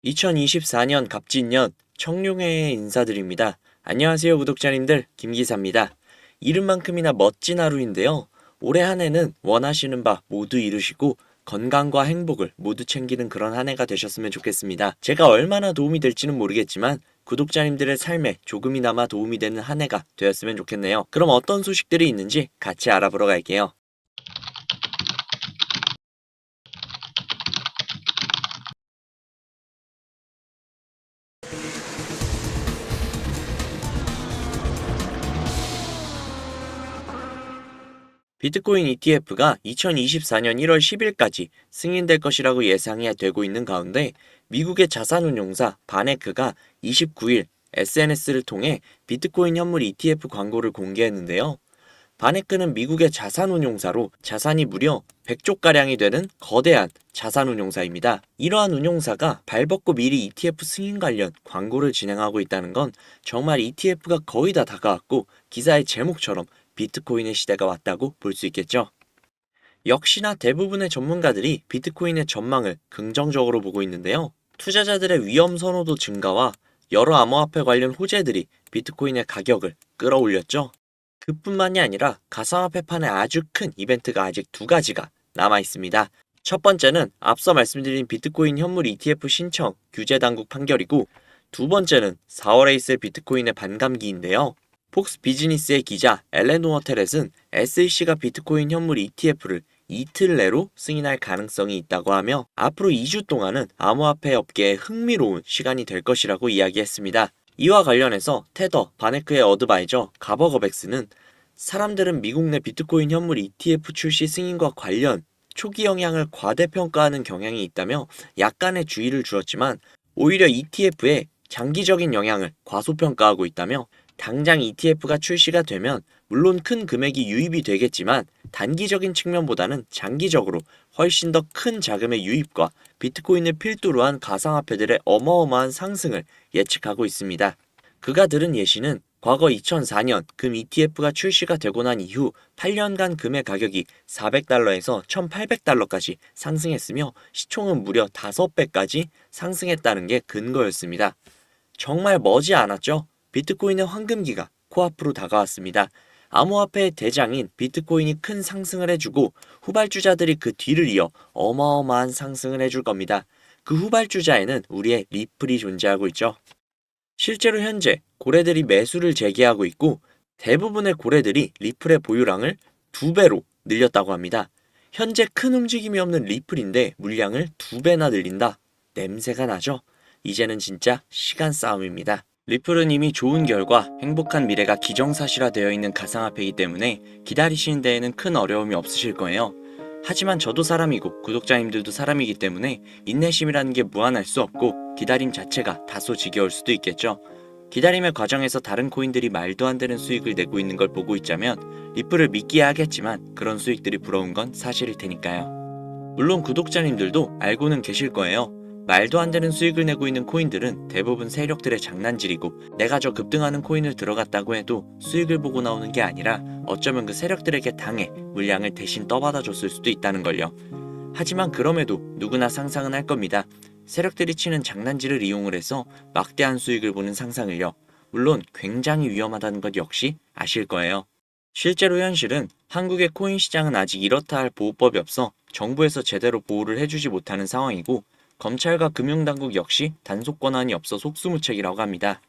2024년 갑진년 청룡회에 인사드립니다. 안녕하세요 구독자님들, 김기사입니다. 이름만큼이나 멋진 하루인데요. 올해 한 해는 원하시는 바 모두 이루시고 건강과 행복을 모두 챙기는 그런 한 해가 되셨으면 좋겠습니다. 제가 얼마나 도움이 될지는 모르겠지만 구독자님들의 삶에 조금이나마 도움이 되는 한 해가 되었으면 좋겠네요. 그럼 어떤 소식들이 있는지 같이 알아보러 갈게요. 비트코인 ETF가 2024년 1월 10일까지 승인될 것이라고 예상이 되고 있는 가운데 미국의 자산운용사 바네크가 29일 SNS를 통해 비트코인 현물 ETF 광고를 공개했는데요. 바네크는 미국의 자산운용사로 자산이 무려 100조가량이 되는 거대한 자산운용사입니다. 이러한 운용사가 발벗고 미리 ETF 승인 관련 광고를 진행하고 있다는 건 정말 ETF가 거의 다 다가왔고 기사의 제목처럼 비트코인의 시대가 왔다고 볼 수 있겠죠. 역시나 대부분의 전문가들이 비트코인의 전망을 긍정적으로 보고 있는데요. 투자자들의 위험 선호도 증가와 여러 암호화폐 관련 호재들이 비트코인의 가격을 끌어올렸죠. 그뿐만이 아니라 가상화폐판에 아주 큰 이벤트가 아직 두 가지가 남아 있습니다. 첫 번째는 앞서 말씀드린 비트코인 현물 ETF 신청 규제 당국 판결이고, 두 번째는 4월에 있을 비트코인의 반감기인데요. 폭스 비즈니스의 기자 엘렌 워테렛은 SEC가 비트코인 현물 ETF를 이틀 내로 승인할 가능성이 있다고 하며 앞으로 2주 동안은 암호화폐 업계에 흥미로운 시간이 될 것이라고 이야기했습니다. 이와 관련해서 테더 바네크의 어드바이저 가버거백스는 사람들은 미국 내 비트코인 현물 ETF 출시 승인과 관련 초기 영향을 과대평가하는 경향이 있다며 약간의 주의를 주었지만 오히려 ETF의 장기적인 영향을 과소평가하고 있다며 당장 ETF가 출시가 되면 물론 큰 금액이 유입이 되겠지만 단기적인 측면보다는 장기적으로 훨씬 더 큰 자금의 유입과 비트코인을 필두로 한 가상화폐들의 어마어마한 상승을 예측하고 있습니다. 그가 들은 예시는 과거 2004년 금 ETF가 출시가 되고 난 이후 8년간 금의 가격이 400달러에서 1800달러까지 상승했으며 시총은 무려 5배까지 상승했다는 게 근거였습니다. 정말 머지 않았죠? 비트코인의 황금기가 코앞으로 다가왔습니다. 암호화폐의 대장인 비트코인이 큰 상승을 해주고 후발주자들이 그 뒤를 이어 어마어마한 상승을 해줄 겁니다. 그 후발주자에는 우리의 리플이 존재하고 있죠. 실제로 현재 고래들이 매수를 재개하고 있고 대부분의 고래들이 리플의 보유량을 2배로 늘렸다고 합니다. 현재 큰 움직임이 없는 리플인데 물량을 2배나 늘린다. 냄새가 나죠? 이제는 진짜 시간 싸움입니다. 리플은 이미 좋은 결과, 행복한 미래가 기정사실화되어 있는 가상화폐이기 때문에 기다리시는 데에는 큰 어려움이 없으실 거예요. 하지만 저도 사람이고 구독자님들도 사람이기 때문에 인내심이라는 게 무한할 수 없고 기다림 자체가 다소 지겨울 수도 있겠죠. 기다림의 과정에서 다른 코인들이 말도 안 되는 수익을 내고 있는 걸 보고 있자면 리플을 믿기야 하겠지만 그런 수익들이 부러운 건 사실일 테니까요. 물론 구독자님들도 알고는 계실 거예요. 말도 안 되는 수익을 내고 있는 코인들은 대부분 세력들의 장난질이고 내가 저 급등하는 코인을 들어갔다고 해도 수익을 보고 나오는 게 아니라 어쩌면 그 세력들에게 당해 물량을 대신 떠받아 줬을 수도 있다는 걸요. 하지만 그럼에도 누구나 상상은 할 겁니다. 세력들이 치는 장난질을 이용을 해서 막대한 수익을 보는 상상을요. 물론 굉장히 위험하다는 것 역시 아실 거예요. 실제로 현실은 한국의 코인 시장은 아직 이렇다 할 보호법이 없어 정부에서 제대로 보호를 해주지 못하는 상황이고 검찰과 금융당국 역시 단속 권한이 없어 속수무책이라고 합니다.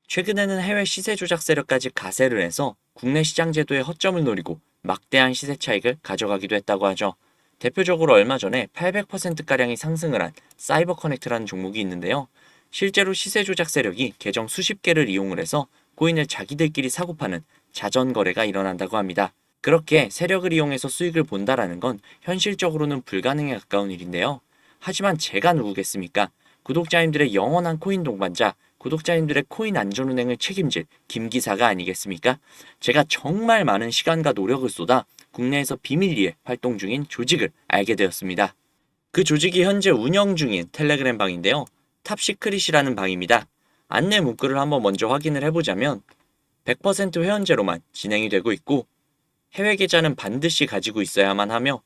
최근에는 해외 시세 조작 세력까지 가세를 해서 국내 시장 제도의 허점을 노리고 막대한 시세 차익을 가져가기도 했다고 하죠. 대표적으로 얼마 전에 800%가량이 상승을 한 사이버 커넥트라는 종목이 있는데요. 실제로 시세 조작 세력이 계정 수십 개를 이용을 해서 코인을 자기들끼리 사고 파는 자전 거래가 일어난다고 합니다. 그렇게 세력을 이용해서 수익을 본다라는 건 현실적으로는 불가능에 가까운 일인데요. 하지만 제가 누구겠습니까? 구독자님들의 영원한 코인 동반자, 구독자님들의 코인 안전운행을 책임질 김기사가 아니겠습니까? 제가 정말 많은 시간과 노력을 쏟아 국내에서 비밀리에 활동 중인 조직을 알게 되었습니다. 그 조직이 현재 운영 중인 텔레그램 방인데요. 탑시크릿이라는 방입니다. 안내 문구를 한번 먼저 확인을 해보자면 100% 회원제로만 진행이 되고 있고 해외 계좌는 반드시 가지고 있어야만 하며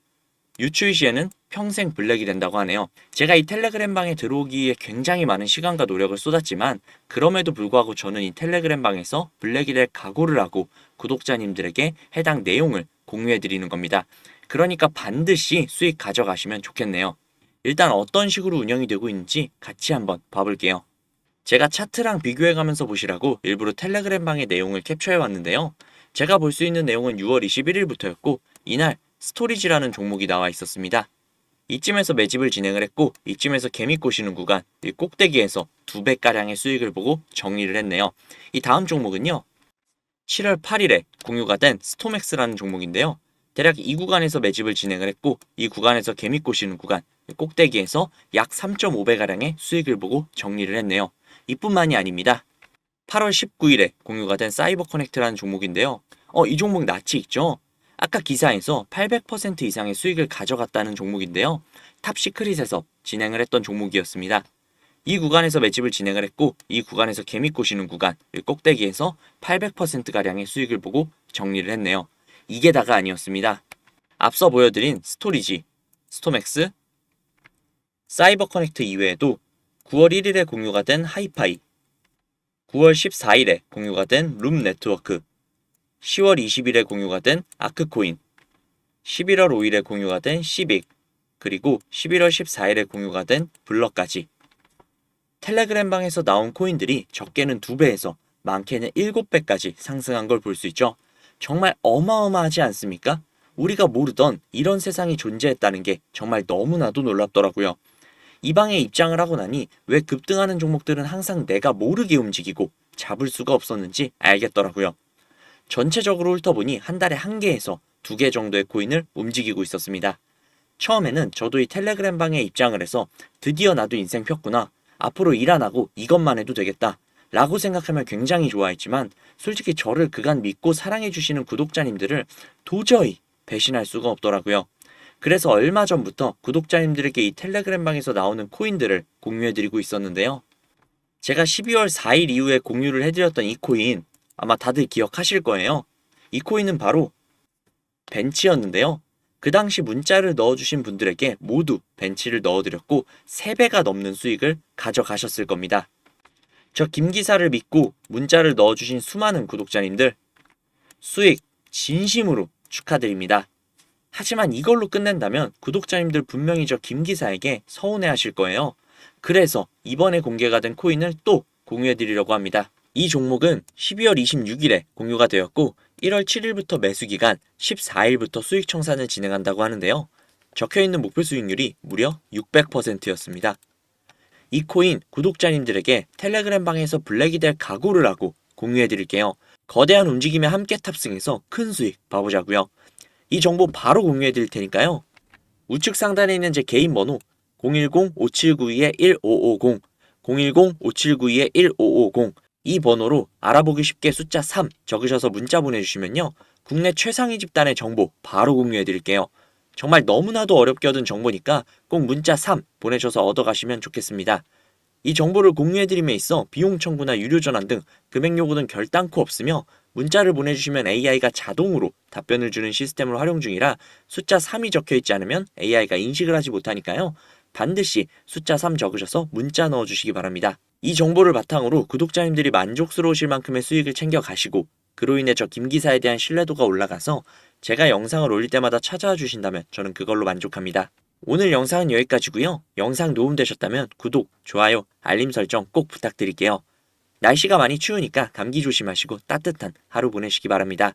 유출 시에는 평생 블랙이 된다고 하네요. 제가 이 텔레그램 방에 들어오기에 굉장히 많은 시간과 노력을 쏟았지만 그럼에도 불구하고 저는 이 텔레그램 방에서 블랙이 될 각오를 하고 구독자님들에게 해당 내용을 공유해 드리는 겁니다. 그러니까 반드시 수익 가져가시면 좋겠네요. 일단 어떤 식으로 운영이 되고 있는지 같이 한번 봐볼게요. 제가 차트랑 비교해가면서 보시라고 일부러 텔레그램 방의 내용을 캡처해 왔는데요. 제가 볼 수 있는 내용은 6월 21일부터였고 이날 스토리지라는 종목이 나와 있었습니다. 이쯤에서 매집을 진행을 했고 이쯤에서 개미 꼬시는 구간, 이 꼭대기에서 2배가량의 수익을 보고 정리를 했네요. 이 다음 종목은요. 7월 8일에 공유가 된 스톰엑스라는 종목인데요. 대략 이 구간에서 매집을 진행을 했고 이 구간에서 개미 꼬시는 구간, 꼭대기에서 약 3.5배가량의 수익을 보고 정리를 했네요. 이뿐만이 아닙니다. 8월 19일에 공유가 된 사이버 커넥트라는 종목인데요. 이 종목 낯이 익죠? 아까 기사에서 800% 이상의 수익을 가져갔다는 종목인데요. 탑시크릿에서 진행을 했던 종목이었습니다. 이 구간에서 매집을 진행을 했고 이 구간에서 개미 꼬시는 구간, 꼭대기에서 800%가량의 수익을 보고 정리를 했네요. 이게 다가 아니었습니다. 앞서 보여드린 스토리지, 스톰엑스, 사이버 커넥트 이외에도 9월 1일에 공유가 된 하이파이, 9월 14일에 공유가 된 룸 네트워크, 10월 20일에 공유가 된 아크코인, 11월 5일에 공유가 된 시빅, 그리고 11월 14일에 공유가 된 블럭까지. 텔레그램 방에서 나온 코인들이 적게는 2배에서 많게는 7배까지 상승한 걸 볼 수 있죠. 정말 어마어마하지 않습니까? 우리가 모르던 이런 세상이 존재했다는 게 정말 너무나도 놀랍더라고요. 이 방에 입장을 하고 나니 왜 급등하는 종목들은 항상 내가 모르게 움직이고 잡을 수가 없었는지 알겠더라고요. 전체적으로 훑어보니 한 달에 1개에서 2개 정도의 코인을 움직이고 있었습니다. 처음에는 저도 이 텔레그램 방에 입장을 해서 드디어 나도 인생 폈구나. 앞으로 일 안 하고 이것만 해도 되겠다. 라고 생각하면 굉장히 좋아했지만 솔직히 저를 그간 믿고 사랑해주시는 구독자님들을 도저히 배신할 수가 없더라고요. 그래서 얼마 전부터 구독자님들에게 이 텔레그램 방에서 나오는 코인들을 공유해드리고 있었는데요. 제가 12월 4일 이후에 공유를 해드렸던 이 코인 아마 다들 기억하실 거예요. 이 코인은 바로 벤치였는데요. 그 당시 문자를 넣어주신 분들에게 모두 벤치를 넣어드렸고 3배가 넘는 수익을 가져가셨을 겁니다. 저 김기사를 믿고 문자를 넣어주신 수많은 구독자님들 수익 진심으로 축하드립니다. 하지만 이걸로 끝낸다면 구독자님들 분명히 저 김기사에게 서운해하실 거예요. 그래서 이번에 공개가 된 코인을 또 공유해드리려고 합니다. 이 종목은 12월 26일에 공유가 되었고 1월 7일부터 매수기간 14일부터 수익 청산을 진행한다고 하는데요. 적혀있는 목표 수익률이 무려 600%였습니다. 이 코인 구독자님들에게 텔레그램 방에서 블랙이 될 각오를 하고 공유해드릴게요. 거대한 움직임에 함께 탑승해서 큰 수익 봐보자고요. 이 정보 바로 공유해드릴 테니까요. 우측 상단에 있는 제 개인 번호 010-5792-1550, 010-5792-1550 이 번호로 알아보기 쉽게 숫자 3 적으셔서 문자 보내주시면요. 국내 최상위 집단의 정보 바로 공유해드릴게요. 정말 너무나도 어렵게 얻은 정보니까 꼭 문자 3 보내셔서 얻어가시면 좋겠습니다. 이 정보를 공유해드림에 있어 비용 청구나 유료 전환 등 금액 요구는 결단코 없으며 문자를 보내주시면 AI가 자동으로 답변을 주는 시스템을 활용 중이라 숫자 3이 적혀있지 않으면 AI가 인식을 하지 못하니까요. 반드시 숫자 3 적으셔서 문자 넣어주시기 바랍니다. 이 정보를 바탕으로 구독자님들이 만족스러우실 만큼의 수익을 챙겨가시고 그로 인해 저 김기사에 대한 신뢰도가 올라가서 제가 영상을 올릴 때마다 찾아와 주신다면 저는 그걸로 만족합니다. 오늘 영상은 여기까지고요. 영상 도움되셨다면 구독, 좋아요, 알림 설정 꼭 부탁드릴게요. 날씨가 많이 추우니까 감기 조심하시고 따뜻한 하루 보내시기 바랍니다.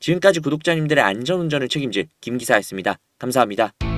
지금까지 구독자님들의 안전운전을 책임질 김기사였습니다. 감사합니다.